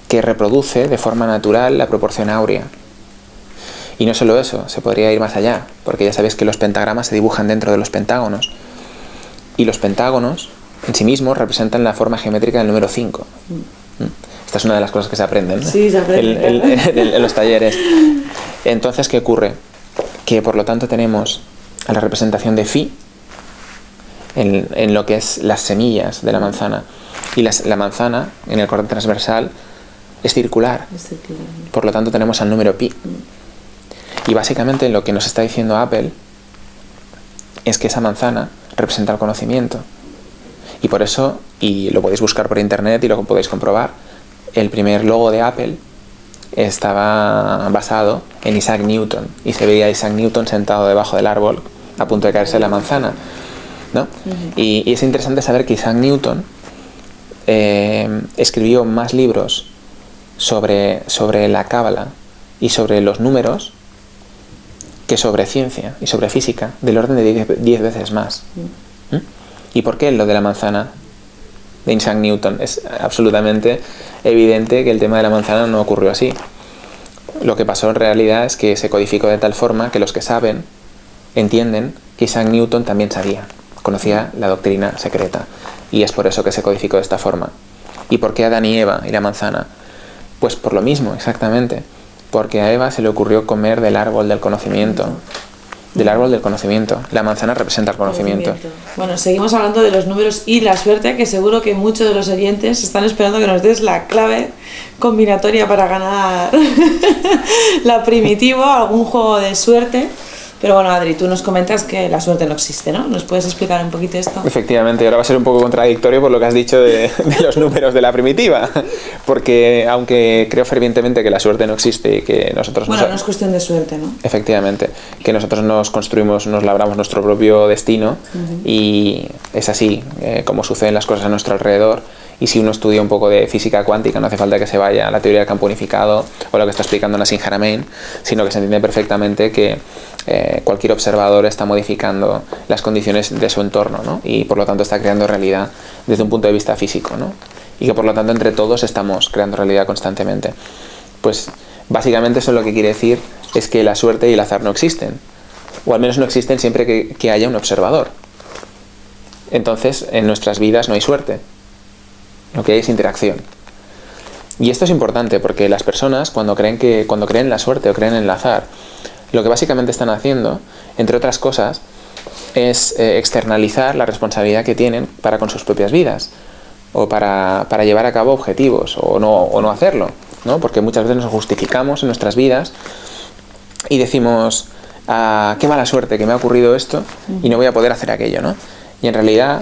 que reproduce de forma natural la proporción áurea. Y no solo eso, se podría ir más allá, porque ya sabéis que los pentagramas se dibujan dentro de los pentágonos. Y los pentágonos, en sí mismos, representan la forma geométrica del número 5. Esta es una de las cosas que se aprenden, ¿no? Sí, se aprende. En los talleres. Entonces, ¿qué ocurre? Que por lo tanto tenemos a la representación de Phi en lo que es las semillas de la manzana. Y la manzana, en el corte transversal, es circular. Por lo tanto, tenemos al número pi. Y básicamente lo que nos está diciendo Apple es que esa manzana representa el conocimiento. Y por eso, y lo podéis buscar por internet y lo podéis comprobar, el primer logo de Apple estaba basado en Isaac Newton. Y se veía a Isaac Newton sentado debajo del árbol a punto de caerse la manzana, ¿no? Y es interesante saber que Isaac Newton escribió más libros sobre la cábala y sobre los números que sobre ciencia y sobre física, del orden de 10 veces más. ¿Y por qué lo de la manzana de Isaac Newton? Es absolutamente evidente que el tema de la manzana no ocurrió así. Lo que pasó en realidad es que se codificó de tal forma que los que saben entienden que Isaac Newton también sabía, conocía la doctrina secreta, y es por eso que se codificó de esta forma. ¿Y por qué Adán y Eva y la manzana? Pues por lo mismo, exactamente. Porque a Eva se le ocurrió comer del árbol del conocimiento. Del árbol del conocimiento. La manzana representa el conocimiento. Bueno, seguimos hablando de los números y la suerte, que seguro que muchos de los oyentes están esperando que nos des la clave combinatoria para ganar la Primitivo, algún juego de suerte. Pero bueno, Adri, tú nos comentas que la suerte no existe, ¿no? ¿Nos puedes explicar un poquito esto? Efectivamente, y ahora va a ser un poco contradictorio por lo que has dicho de los números de la primitiva, porque aunque creo fervientemente que la suerte no existe y que nosotros... Bueno, no es cuestión de suerte, ¿no? Efectivamente, que nosotros nos construimos, nos labramos nuestro propio destino, y es así como suceden las cosas a nuestro alrededor. Y si uno estudia un poco de física cuántica, no hace falta que se vaya a la teoría del campo unificado o lo que está explicando Nassim Haramein, sino que se entiende perfectamente que cualquier observador está modificando las condiciones de su entorno, ¿no? Y por lo tanto está creando realidad desde un punto de vista físico, ¿no? Y que por lo tanto entre todos estamos creando realidad constantemente. Pues básicamente eso lo que quiere decir es que la suerte y el azar no existen, o al menos no existen siempre que haya un observador. Entonces en nuestras vidas no hay suerte. Lo que hay es interacción. Y esto es importante porque las personas cuando creen en la suerte o creen en el azar, lo que básicamente están haciendo, entre otras cosas, es externalizar la responsabilidad que tienen para con sus propias vidas, o para llevar a cabo objetivos, o no hacerlo, ¿no? Porque muchas veces nos justificamos en nuestras vidas y decimos, qué mala suerte que me ha ocurrido esto y no voy a poder hacer aquello, ¿no? Y en realidad,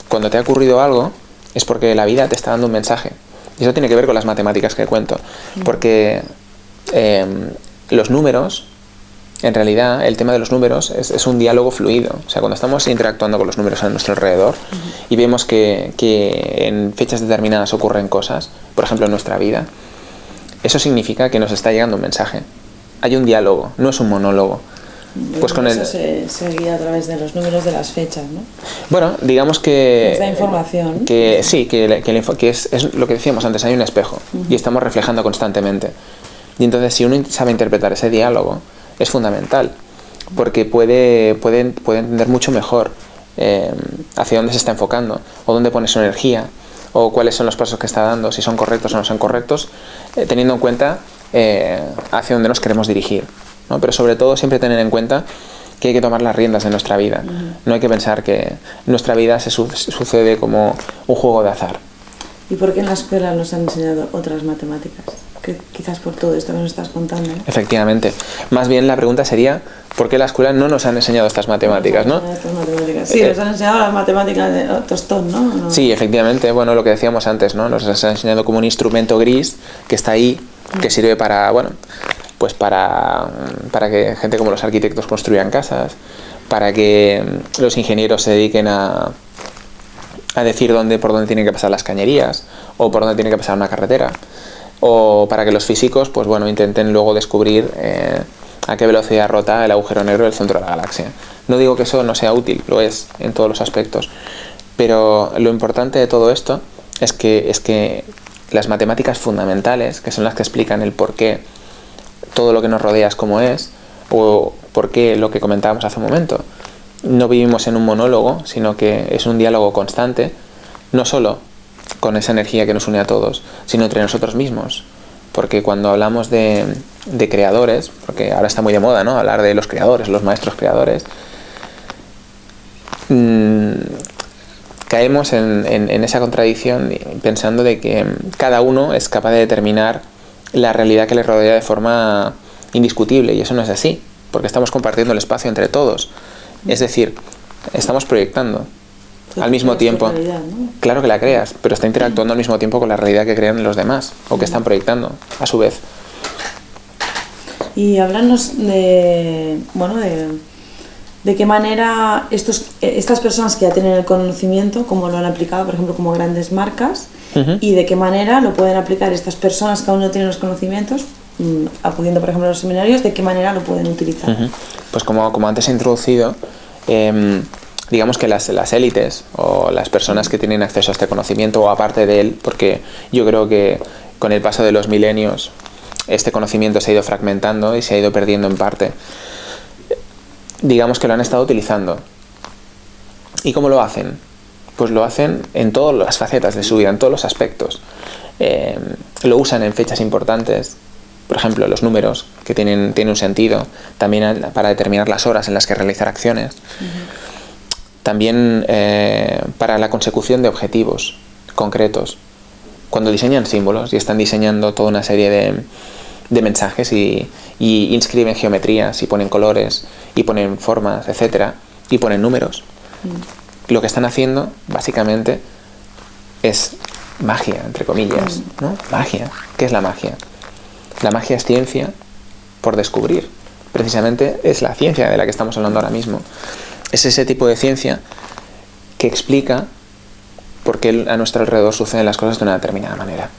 cuando te ha ocurrido algo, es porque la vida te está dando un mensaje. Y eso tiene que ver con las matemáticas que cuento. Porque los números, en realidad, el tema de los números es un diálogo fluido. O sea, cuando estamos interactuando con los números a nuestro alrededor y vemos que en fechas determinadas ocurren cosas, por ejemplo en nuestra vida, eso significa que nos está llegando un mensaje. Hay un diálogo, no es un monólogo. Pues con eso se guía a través de los números de las fechas, ¿no? Bueno, digamos que... Es la información. Que sí, que es lo que decíamos antes, hay un espejo y estamos reflejando constantemente. Y entonces si uno sabe interpretar ese diálogo, es fundamental, porque puede entender mucho mejor hacia dónde se está enfocando, o dónde pone su energía, o cuáles son los pasos que está dando, si son correctos o no son correctos, teniendo en cuenta hacia dónde nos queremos dirigir, ¿no? Pero sobre todo siempre tener en cuenta que hay que tomar las riendas de nuestra vida. No hay que pensar que nuestra vida sucede como un juego de azar. ¿Y por qué en la escuela nos han enseñado otras matemáticas? Que quizás por todo esto que nos estás contando, ¿eh? Efectivamente. Más bien la pregunta sería, ¿por qué la escuela no nos han enseñado estas matemáticas, ¿no? Sí, nos han enseñado las matemáticas de tostón, ¿no? Sí, efectivamente. Bueno, lo que decíamos antes, ¿no? Nos han enseñado como un instrumento gris que está ahí, que sirve para, bueno, pues para que gente como los arquitectos construyan casas, para que los ingenieros se dediquen a decir por dónde tienen que pasar las cañerías, o por dónde tiene que pasar una carretera, o para que los físicos, pues bueno, intenten luego descubrir a qué velocidad rota el agujero negro del centro de la galaxia. No digo que eso no sea útil, lo es en todos los aspectos, pero lo importante de todo esto es que las matemáticas fundamentales, que son las que explican el por qué todo lo que nos rodea es como es, o por qué lo que comentábamos hace un momento, no vivimos en un monólogo, sino que es un diálogo constante, no solo con esa energía que nos une a todos, sino entre nosotros mismos. Porque cuando hablamos de creadores, porque ahora está muy de moda, ¿no?, hablar de los creadores, los maestros creadores, caemos en esa contradicción pensando de que cada uno es capaz de determinar la realidad que le rodea de forma indiscutible, y eso no es así, porque estamos compartiendo el espacio entre todos. Es decir, estamos proyectando al mismo tiempo. Realidad, ¿no? Claro que la creas, pero está interactuando al mismo tiempo con la realidad que crean los demás, o que están proyectando a su vez. Y háblanos de qué manera estas personas que ya tienen el conocimiento, cómo lo han aplicado, por ejemplo, como grandes marcas, y de qué manera lo pueden aplicar estas personas que aún no tienen los conocimientos, acudiendo, por ejemplo, a los seminarios, de qué manera lo pueden utilizar. Pues como antes he introducido, digamos que las élites o las personas que tienen acceso a este conocimiento, o aparte de él, porque yo creo que con el paso de los milenios este conocimiento se ha ido fragmentando y se ha ido perdiendo en parte, digamos que lo han estado utilizando. ¿Y cómo lo hacen? Pues lo hacen en todas las facetas de su vida, en todos los aspectos. Lo usan en fechas importantes, por ejemplo, los números, que tienen un sentido, también para determinar las horas en las que realizar acciones. También para la consecución de objetivos concretos. Cuando diseñan símbolos y están diseñando toda una serie de mensajes y inscriben geometrías y ponen colores y ponen formas, etcétera, y ponen números. Lo que están haciendo básicamente es magia, entre comillas, ¿no? Magia. ¿Qué es la magia? La magia es ciencia por descubrir. Precisamente es la ciencia de la que estamos hablando ahora mismo. Es ese tipo de ciencia que explica por qué a nuestro alrededor suceden las cosas de una determinada manera.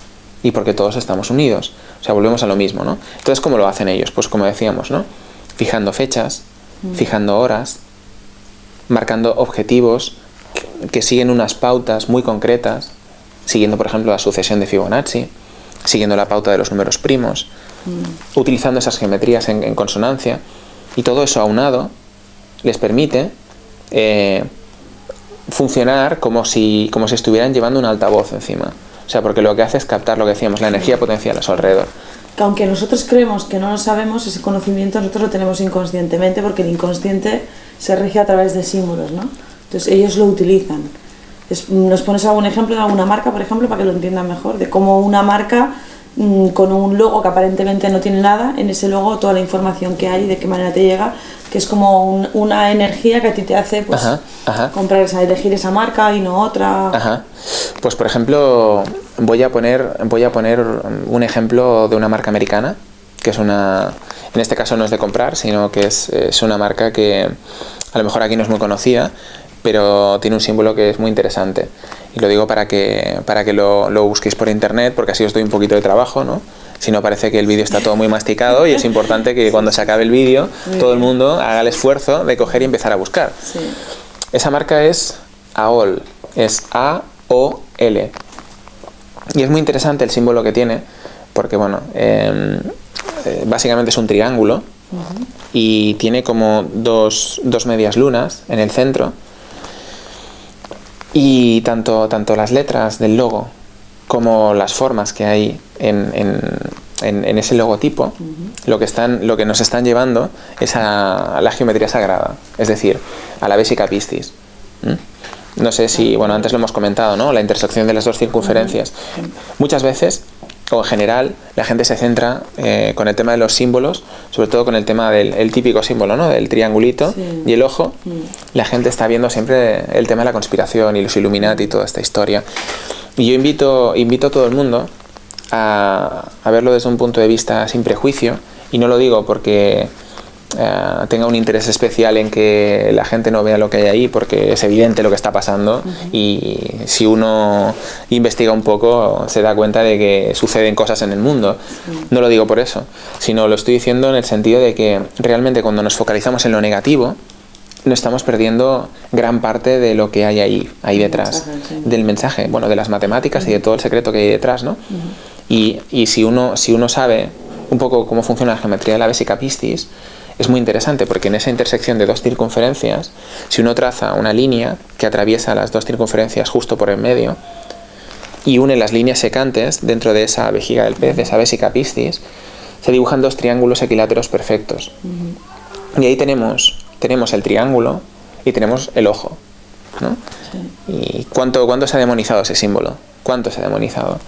Y porque todos estamos unidos. O sea, volvemos a lo mismo, ¿no? Entonces, ¿cómo lo hacen ellos? Pues como decíamos, ¿no? Fijando fechas, fijando horas, marcando objetivos que siguen unas pautas muy concretas, siguiendo, por ejemplo, la sucesión de Fibonacci, siguiendo la pauta de los números primos, utilizando esas geometrías en consonancia, y todo eso aunado les permite funcionar como si estuvieran llevando un altavoz encima. O sea, porque lo que hace es captar lo que decíamos, la energía potencial a su alrededor. Que aunque nosotros creemos que no lo sabemos, ese conocimiento nosotros lo tenemos inconscientemente, porque el inconsciente se rige a través de símbolos, ¿no? Entonces ellos lo utilizan. ¿Nos pones algún ejemplo de alguna marca, por ejemplo, para que lo entiendan mejor? De cómo una marca con un logo que aparentemente no tiene nada, en ese logo toda la información que hay y de qué manera te llega, que es como una energía que a ti te hace pues, comprar elegir esa marca y no otra. Pues por ejemplo, voy a poner un ejemplo de una marca americana, que es una, en este caso no es de comprar, sino que es una marca que a lo mejor aquí no es muy conocida, pero tiene un símbolo que es muy interesante. Y lo digo para que lo busquéis por internet, porque así os doy un poquito de trabajo, ¿no? Si no, parece que el vídeo está todo muy masticado y es importante que cuando se acabe el vídeo todo el mundo haga el esfuerzo de coger y empezar a buscar. Sí. Esa marca es AOL, es A-O-L. Y es muy interesante el símbolo que tiene, porque bueno, básicamente es un triángulo y tiene como dos medias lunas en el centro. Y tanto las letras del logo como las formas que hay en ese logotipo, lo que nos están llevando es a la geometría sagrada, es decir, a la Vesica Piscis. No sé si, bueno, antes lo hemos comentado, ¿no? La intersección de las dos circunferencias. Muchas veces, o en general, la gente se centra con el tema de los símbolos, sobre todo con el tema del típico símbolo, ¿no? Del triangulito y el ojo. La gente está viendo siempre el tema de la conspiración y los Illuminati y toda esta historia. Y yo invito a todo el mundo a verlo desde un punto de vista sin prejuicio, y no lo digo porque tenga un interés especial en que la gente no vea lo que hay ahí, porque es evidente lo que está pasando y si uno investiga un poco se da cuenta de que suceden cosas en el mundo. No lo digo por eso, sino lo estoy diciendo en el sentido de que realmente cuando nos focalizamos en lo negativo no estamos perdiendo gran parte de lo que hay ahí detrás, del mensaje, bueno, de las matemáticas y de todo el secreto que hay detrás, ¿no? Y si uno sabe un poco cómo funciona la geometría de la Vesica Piscis, es muy interesante, porque en esa intersección de dos circunferencias, si uno traza una línea que atraviesa las dos circunferencias justo por en medio y une las líneas secantes dentro de esa vejiga del pez, de esa Vesica Piscis, se dibujan dos triángulos equiláteros perfectos. Y ahí tenemos el triángulo y tenemos el ojo, ¿no? ¿Y cuánto se ha demonizado ese símbolo? ¿Cuánto se ha demonizado?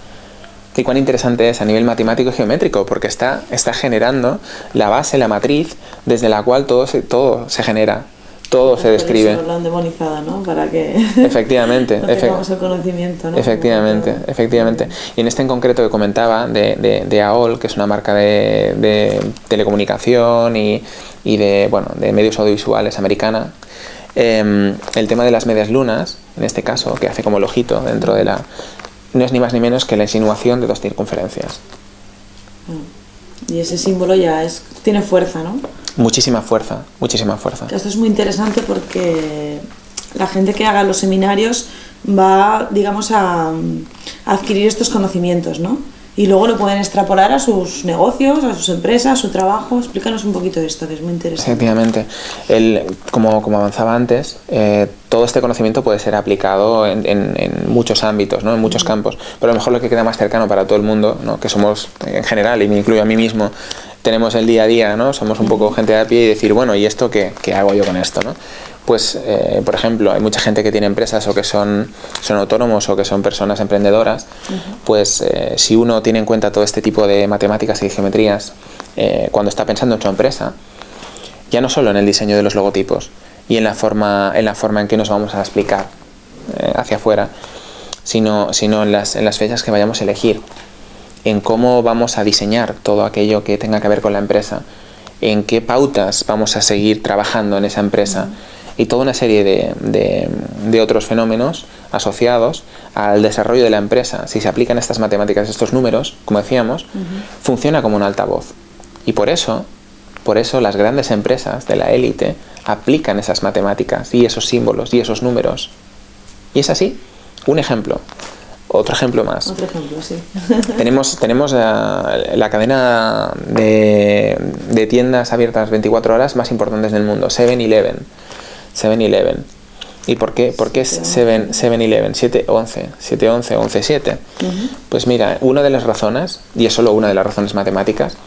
Y cuán interesante es a nivel matemático y geométrico, porque está generando la base, la matriz, desde la cual todo se genera, todo se describe. Eso lo han demonizado, ¿no? Para que efectivamente, no tengamos el conocimiento, ¿no? Efectivamente. Y en este en concreto que comentaba, de AOL, que es una marca de telecomunicación y de medios audiovisuales americana, el tema de las medias lunas, en este caso, que hace como el ojito dentro de la... no es ni más ni menos que la insinuación de dos circunferencias. Y ese símbolo ya tiene fuerza, ¿no? Muchísima fuerza. Esto es muy interesante porque la gente que haga los seminarios va, digamos, a adquirir estos conocimientos, ¿no? Y luego lo pueden extrapolar a sus negocios, a sus empresas, a su trabajo. Explícanos un poquito de esto, que es muy interesante. Efectivamente. Como avanzaba antes, todo este conocimiento puede ser aplicado en muchos ámbitos, ¿no? En muchos campos. Pero a lo mejor lo que queda más cercano para todo el mundo, ¿no? Que somos, en general, y me incluyo a mí mismo, tenemos el día a día, ¿no? Somos un poco gente de a pie y decir, bueno, ¿y esto qué hago yo con esto, ¿no? Pues, por ejemplo, hay mucha gente que tiene empresas o que son autónomos o que son personas emprendedoras. Pues si uno tiene en cuenta todo este tipo de matemáticas y geometrías cuando está pensando en su empresa, ya no solo en el diseño de los logotipos y en la forma en que nos vamos a explicar hacia afuera, sino en las fechas que vayamos a elegir, en cómo vamos a diseñar todo aquello que tenga que ver con la empresa, en qué pautas vamos a seguir trabajando en esa empresa, y toda una serie de otros fenómenos asociados al desarrollo de la empresa. Si se aplican estas matemáticas, estos números, como decíamos, funciona como un altavoz. Y por eso las grandes empresas de la élite aplican esas matemáticas y esos símbolos y esos números. Y es así. Un ejemplo. Otro ejemplo más. Otro ejemplo, sí. Tenemos la cadena de tiendas abiertas 24 horas más importantes del mundo, 7-Eleven. ¿Y por qué es 7-Eleven? 7-11, 11-7. Pues mira, una de las razones, y es solo una de las razones matemáticas,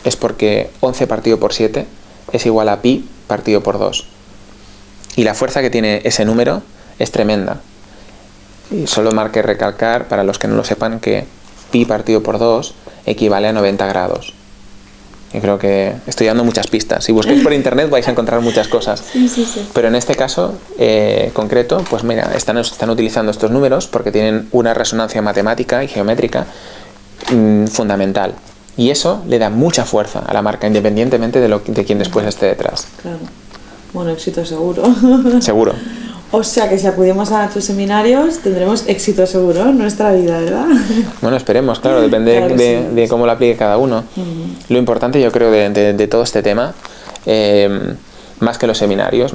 es porque 11 partido por 7 es igual a pi partido por 2. Y la fuerza que tiene ese número es tremenda. Y solo marque recalcar, para los que no lo sepan, que pi partido por 2 equivale a 90 grados. Yo creo que estoy dando muchas pistas. Si busquáis por internet vais a encontrar muchas cosas. Sí. Pero en este caso concreto, pues mira, están utilizando estos números porque tienen una resonancia matemática y geométrica fundamental. Y eso le da mucha fuerza a la marca, independientemente de quién después esté detrás. Claro. Bueno, éxito seguro. Seguro. O sea que si acudimos a tus seminarios tendremos éxito seguro en nuestra vida, ¿verdad? Bueno, esperemos, claro, depende Claro que sí. de cómo lo aplique cada uno. Lo importante, yo creo, de todo este tema, más que los seminarios,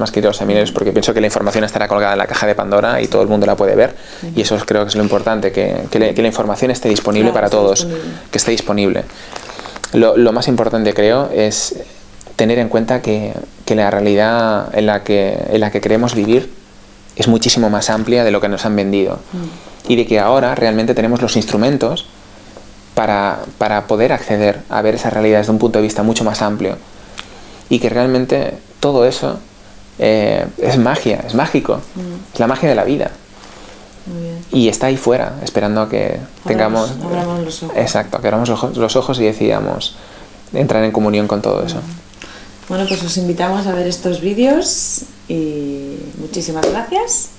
porque pienso que la información estará colgada en la caja de Pandora y todo el mundo la puede ver, y eso creo que es lo importante, que la información esté disponible para todos, que esté disponible. Lo más importante, creo, es tener en cuenta que la realidad en la que queremos vivir es muchísimo más amplia de lo que nos han vendido, y de que ahora realmente tenemos los instrumentos para poder acceder a ver esa realidad desde un punto de vista mucho más amplio, y que realmente todo eso es magia, es mágico, es la magia de la vida. Muy bien. Y está ahí fuera, esperando a que Abramos los ojos. Exacto, que abramos los ojos y decidamos entrar en comunión con todo eso. Bueno, pues os invitamos a ver estos vídeos y muchísimas gracias.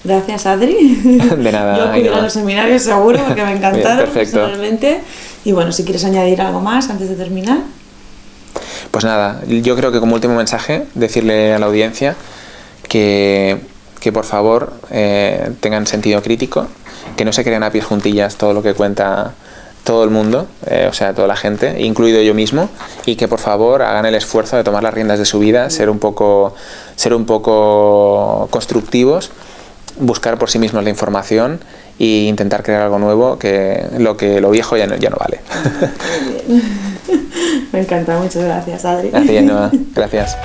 Gracias, Adri. De nada. Yo acudiré a los seminarios seguro porque me encantaron. Bien, perfecto. Personalmente. Y bueno, si quieres añadir algo más antes de terminar. Pues nada, yo creo que como último mensaje, decirle a la audiencia que por favor tengan sentido crítico, que no se crean a pies juntillas todo lo que cuenta todo el mundo, o sea, toda la gente, incluido yo mismo, y que por favor hagan el esfuerzo de tomar las riendas de su vida, ser un poco constructivos, buscar por sí mismos la información e intentar crear algo nuevo, que lo viejo ya no vale. Muy bien. Me encanta, muchas gracias, Adri. Gracias, Noa. Gracias.